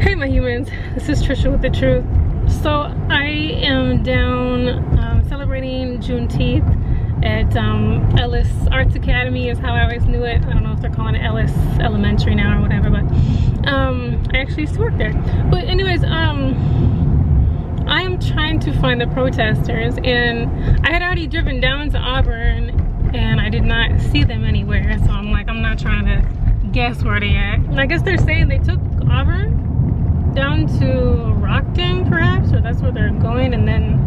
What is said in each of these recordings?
Hey my humans, this is Tricia with the Truth. So I am down celebrating Juneteenth at Ellis Arts Academy is how I always knew it. I don't know if they're calling it Ellis Elementary now or whatever, but I actually used to work there. But anyways, I am trying to find the protesters, and I had already driven down to Auburn and I did not see them anywhere, so I'm like, I'm not trying to guess where they at. And I guess they're saying they took Auburn down to Rockton perhaps, or that's where they're going, and then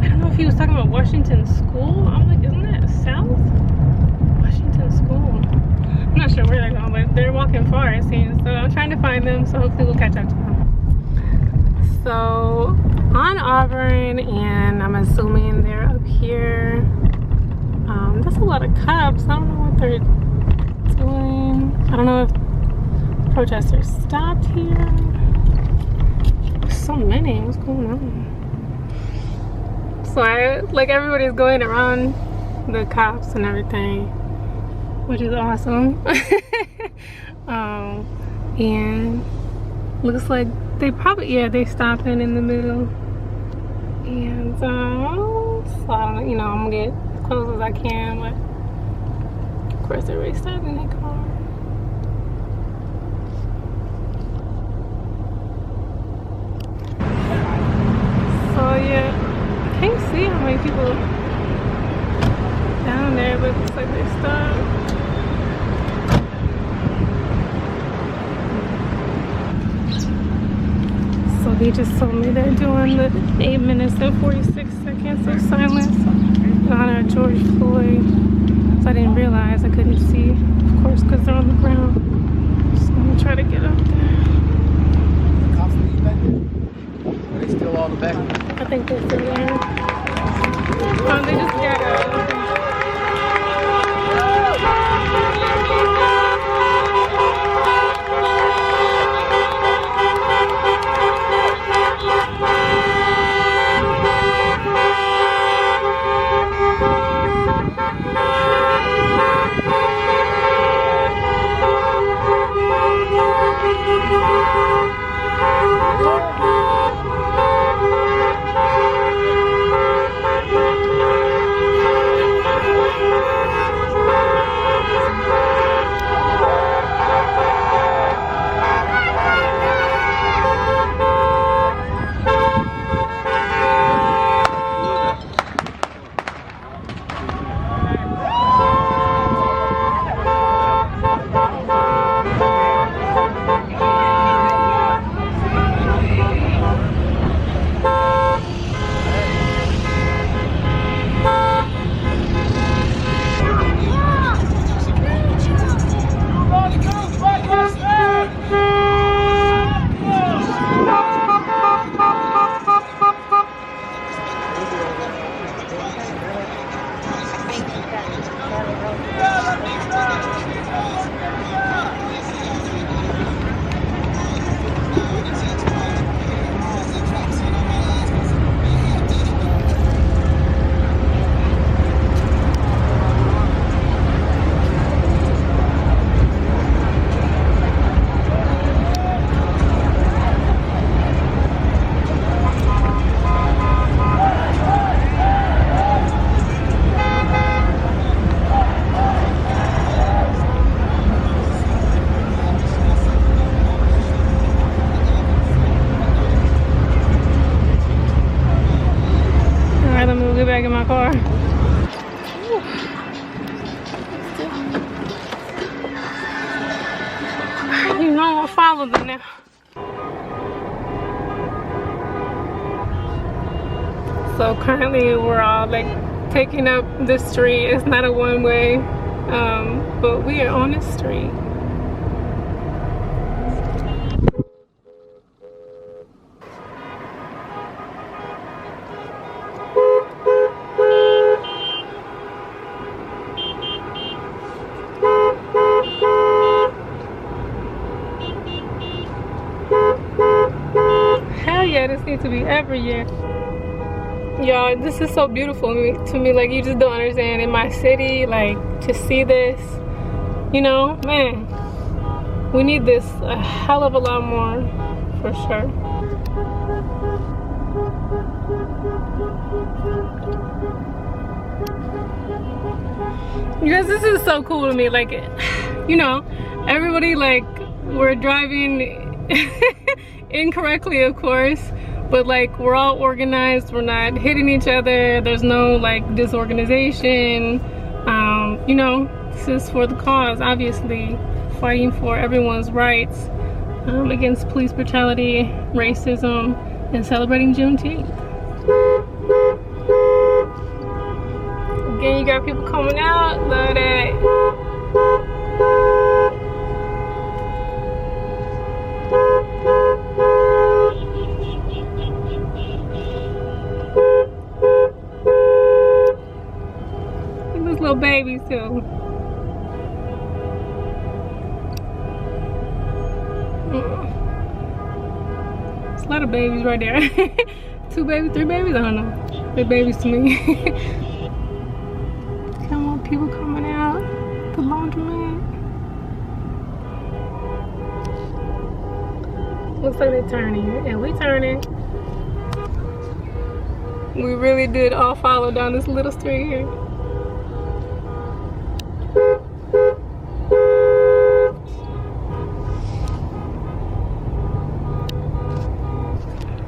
I don't know if he was talking about Washington School. I'm like, isn't that south? Washington School. I'm not sure where they're going, but they're walking far it seems, so I'm trying to find them, so hopefully we'll catch up to them. So on Auburn, and I'm assuming they're up here. That's a lot of cops. I don't know what they're doing. I don't know if protesters stopped here. So many. What's going on? So like everybody's going around the cops and everything, which is awesome. And looks like they probably, yeah, they stopped in the middle. And so I don't, you know, I'm gonna get as close as I can, but of course everybody's stopped in their car. So yeah, I can't see how many people down there, but it looks like they stopped. So they just told me they're doing the 8 minutes and 46 seconds of silence in honor of George Floyd. So I didn't realize, I couldn't see, of course, because they're on the ground. So I'm gonna try to get up there. Are they still all the back? I think they're still there. They just got out. Back in my car. You know, I'll follow them now. So currently we're all like taking up the street. It's not a one-way, but we are on the street. Yeah, this needs to be every year. Y'all, this is so beautiful to me. Like, you just don't understand. In my city, like, to see this, you know, man, we need this a hell of a lot more. for sure. You guys, this is so cool to me. Like, you know, everybody, like, we're driving incorrectly, of course, but like we're all organized. We're not hitting each other. There's no like disorganization. You know, this is for the cause, obviously, fighting for everyone's rights against police brutality, racism, and celebrating Juneteenth. Again, you got people coming out. Love that. Look at those little babies too. There's a lot of babies right there. 2 babies, 3 babies, I don't know. They're babies to me. Come on, people coming out. The laundromat. Looks like they're turning, and we turning. We really did all follow down this little street here.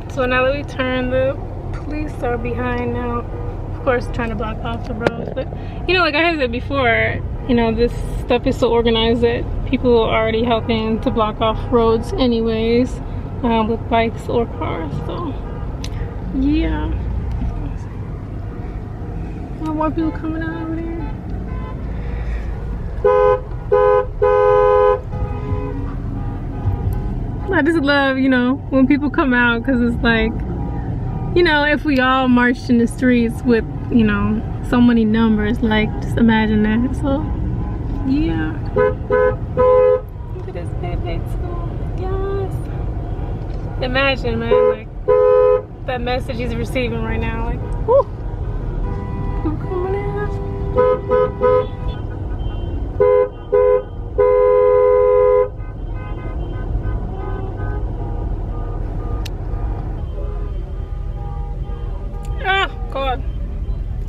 So now that we turn, the police are behind now. Of course, trying to block off the roads. But, you know, like I had said before, you know, this stuff is so organized that people are already helping to block off roads anyways, with bikes or cars. So, yeah. More people coming out over there. I just love, you know, when people come out, because it's like, you know, if we all marched in the streets with, you know, so many numbers, like, just imagine that. So, yeah. Look at this baby too. Yes. Imagine, man, like, that message he's receiving right now. Like, whoo. People coming out. God,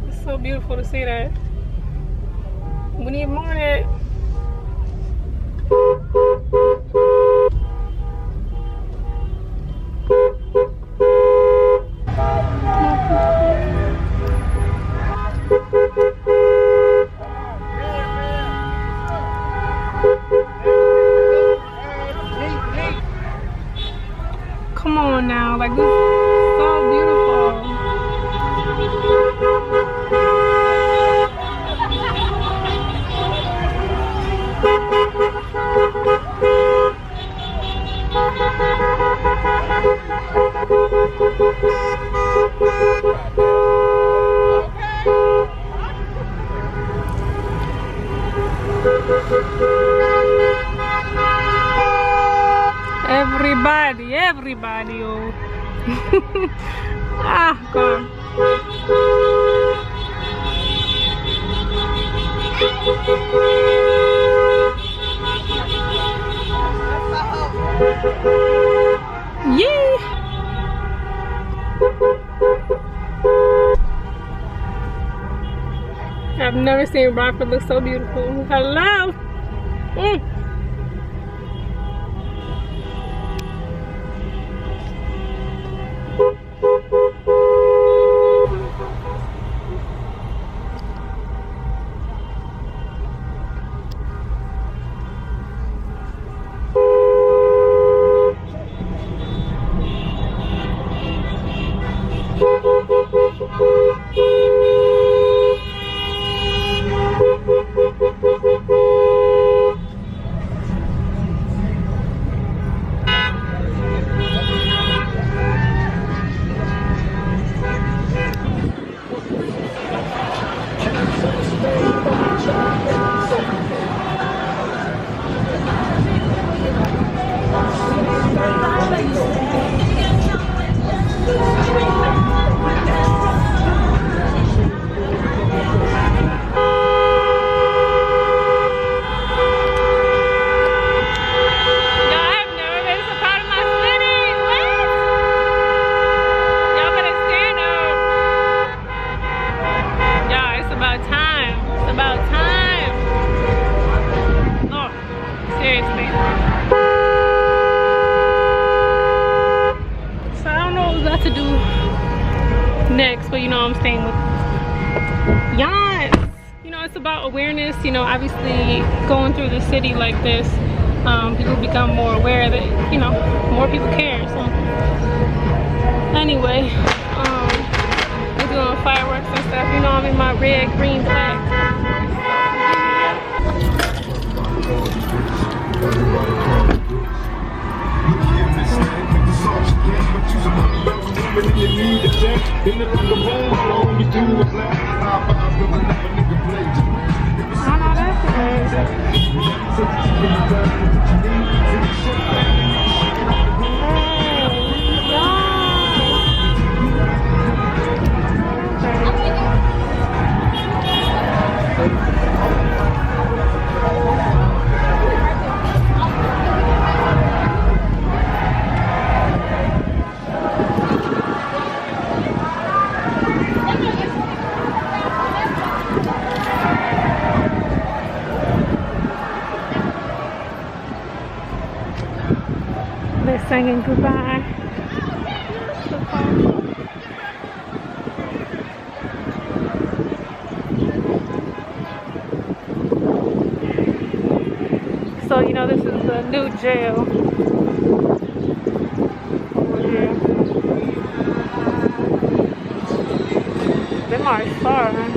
it's so beautiful to see that. We need more of that. Come on now, like, this is so beautiful. Everybody, oh. Ah, God. Yeah. I've never seen Rockford look so beautiful. Hello. thing with Yans. You know, it's about awareness. You know, obviously going through the city like this, people become more aware that, you know, more people care. So anyway, we're doing fireworks and stuff. You know, I'm in my red, green, black. They're singing goodbye. So, you know, this is the new jail over here. They march far, huh?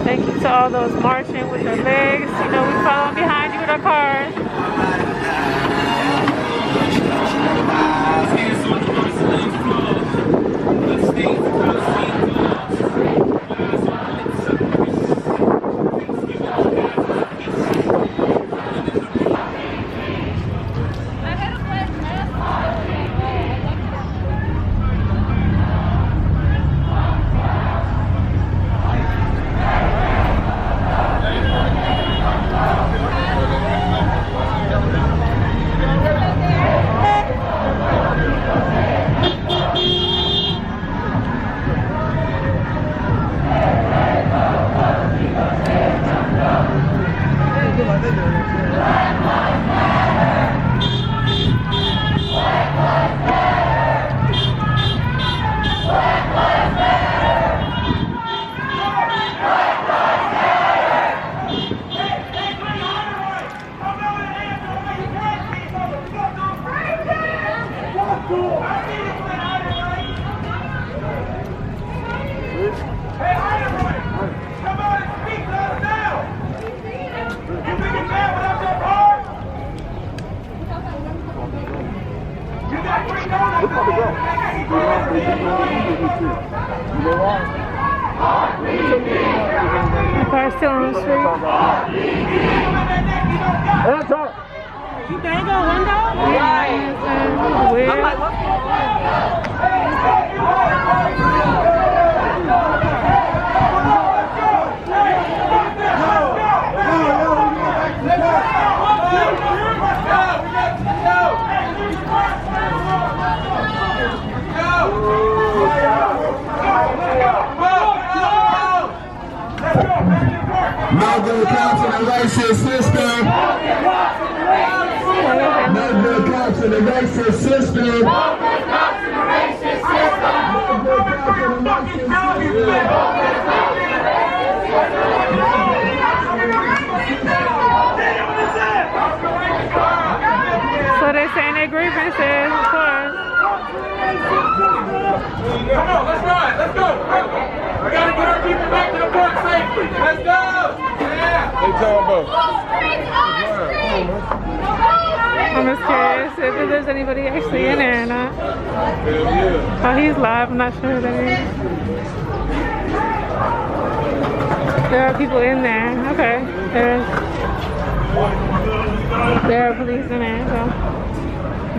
Thank you to all those marching with their legs. You know, we following behind you with our cars. The car's still on the street. You can't go window? Yeah, weird. I'm like, what? No good cops in the racist system. No good cops in the racist system. No good cops in the racist system. No good cops in the racist system. So they're saying their grievances, of course. Come on, let's ride. Let's go. We gotta get our people back to the park safely. Let's go. Yeah. They talking about. I'm just curious if there's anybody actually in there or not. Oh, he's live. I'm not sure who that is. There are people in there. Okay. There are police in there. So,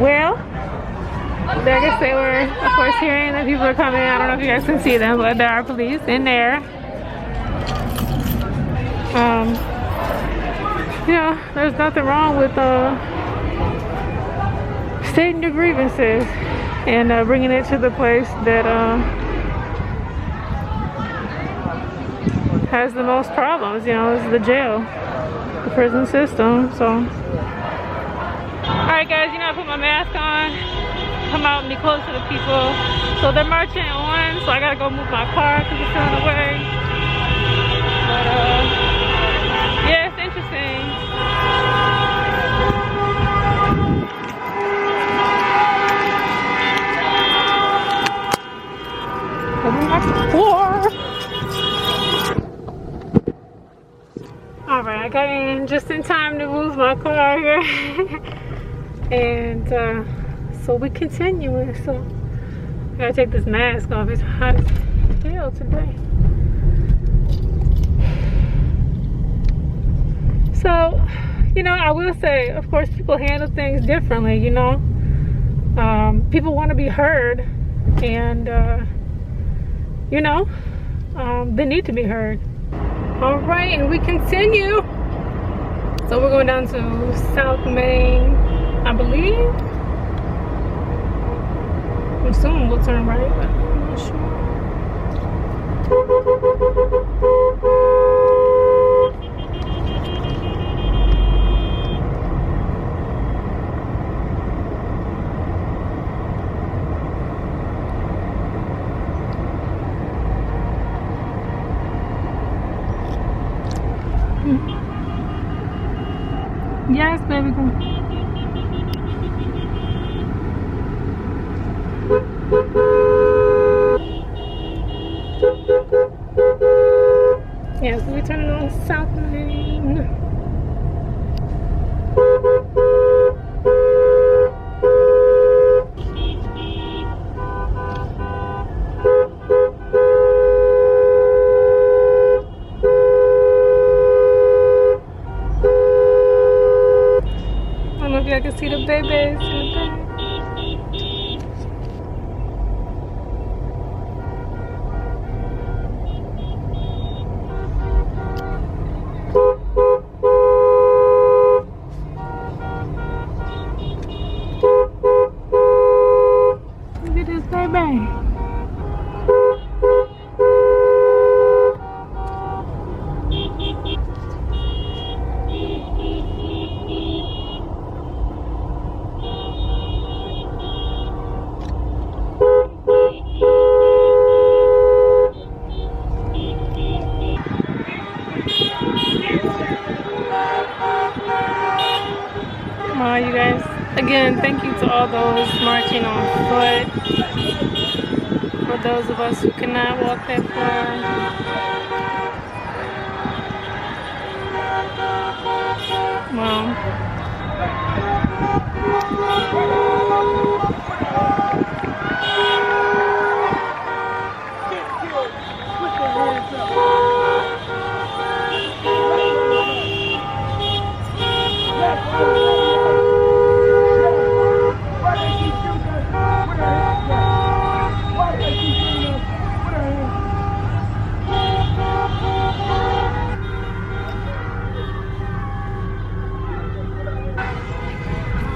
well, I guess they were, of course, hearing that people are coming. I don't know if you guys can see them, but there are police in there. You know, there's nothing wrong with stating your grievances and bringing it to the place that has the most problems. You know, is the jail, the prison system. So, all right, guys, you know, I put my mask on, come out and be close to the people. So they're marching on, so I gotta go move my car because it's in the way. But yeah, it's interesting. Alright, I got in just in time to move my car here. And so we continuing. So I gotta take this mask off. It's hot as hell today. So, you know, I will say, of course, people handle things differently, you know. People want to be heard, and you know, they need to be heard. All right, and we continue. So we're going down to South Main, I believe. I'm assuming we'll turn right, but I'm not sure. Yes, baby girl. Yeah, so we're turning on South Main. I don't know if y'all can see the babies in the back. Look at this baby. You guys, again, thank you to all those marching on foot, for those of us who cannot walk that far. Well,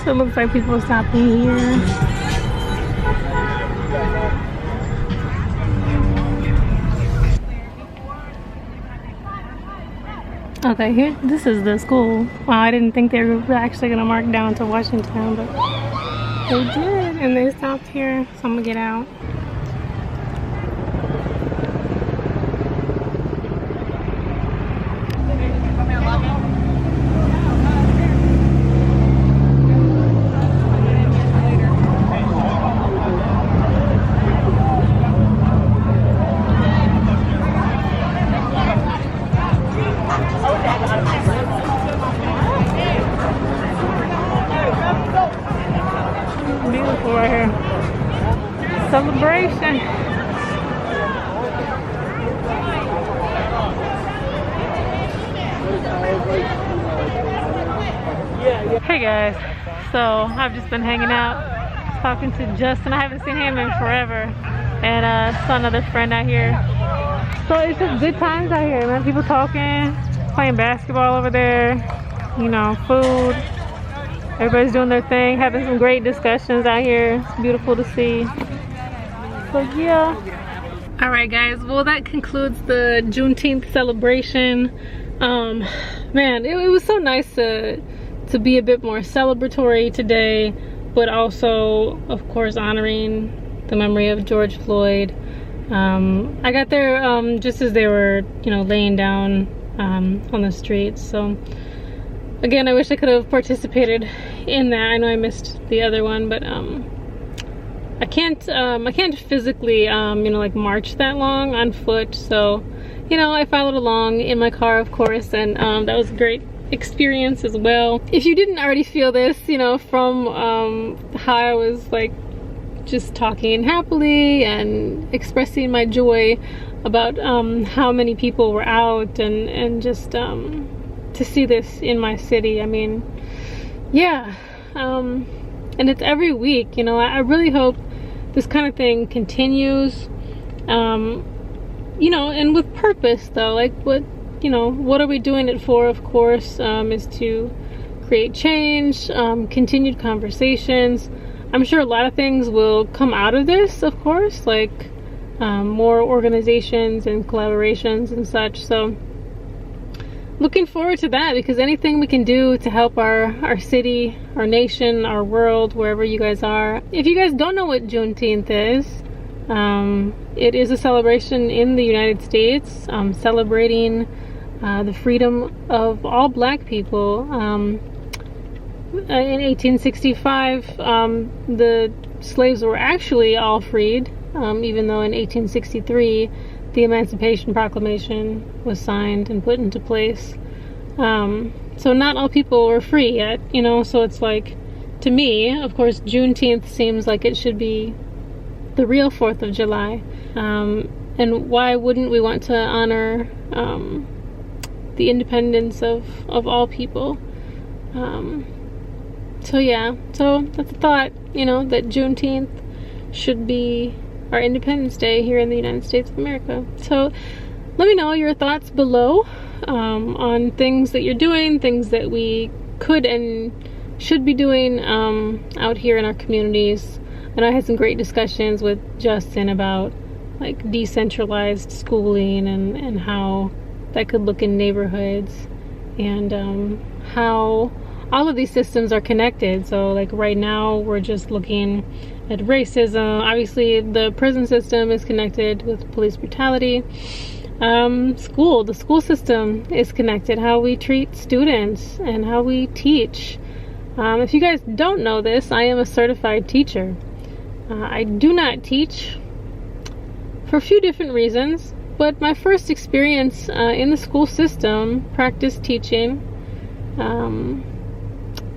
so it looks like people are stopping here. Okay, here, this is the school. Wow, I didn't think they were actually gonna mark down to Washington, but they did, and they stopped here, so I'm gonna get out. Beautiful right here. Celebration. Hey guys, so I've just been hanging out, talking to Justin. I haven't seen him in forever, and saw another friend out here. So it's just good times out here, man. People talking, playing basketball over there, you know, food. Everybody's doing their thing, having some great discussions out here. It's beautiful to see. So yeah. All right guys, well that concludes the Juneteenth celebration. Man, it was so nice to be a bit more celebratory today, but also of course honoring the memory of George Floyd. I got there just as they were, you know, laying down on the streets. So again, I wish I could have participated in that. I know I missed the other one, but I can't physically, you know, like march that long on foot. So, you know, I followed along in my car, of course, and that was a great experience as well. If you didn't already feel this, you know, from how I was like just talking happily and expressing my joy about how many people were out, and just to see this in my city. I mean, yeah, and it's every week, you know. I really hope this kind of thing continues, you know, and with purpose though. Like, what, you know, what are we doing it for? Of course, is to create change, continued conversations. I'm sure a lot of things will come out of this, of course, like more organizations and collaborations and such. So looking forward to that, because anything we can do to help our city, our nation, our world, wherever you guys are. If you guys don't know what Juneteenth is, it is a celebration in the United States, celebrating the freedom of all black people. In 1865, the slaves were actually all freed, even though in 1863 the Emancipation Proclamation was signed and put into place. So not all people were free yet, you know. So it's like, to me, of course, Juneteenth seems like it should be the real 4th of July. And why wouldn't we want to honor the independence of all people? So yeah, so that's a thought, you know, that Juneteenth should be our Independence Day here in the United States of America. So let me know your thoughts below on things that you're doing, things that we could and should be doing out here in our communities. And I had some great discussions with Justin about like decentralized schooling and how that could look in neighborhoods, and how all of these systems are connected. So like right now we're just looking at racism. Obviously the prison system is connected with police brutality. The school system is connected, how we treat students and how we teach. If you guys don't know this, I am a certified teacher. I do not teach for a few different reasons, but my first experience in the school system, practice teaching,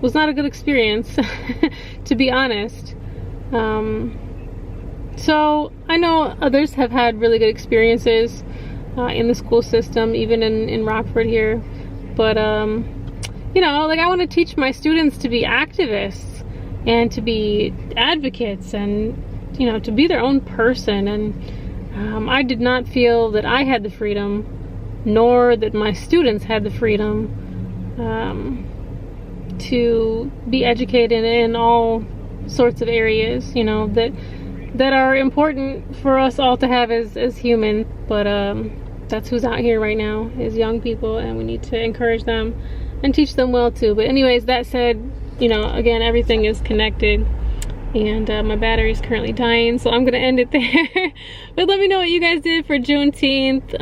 was not a good experience, to be honest. So I know others have had really good experiences in the school system, even in Rockford here. But you know, like, I want to teach my students to be activists and to be advocates, and, you know, to be their own person. And I did not feel that I had the freedom, nor that my students had the freedom to be educated in all sorts of areas, you know, that are important for us all to have as humans. But that's who's out here right now, is young people, and we need to encourage them and teach them well too. But anyways, that said, you know, again, everything is connected, and my battery is currently dying, so I'm gonna end it there. But let me know what you guys did for Juneteenth.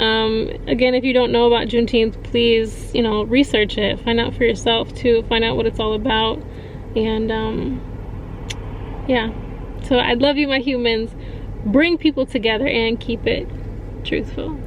Again, if you don't know about Juneteenth, please, you know, research it, find out for yourself too, find out what it's all about. And yeah, so I love you, my humans. Bring people together and keep it truthful.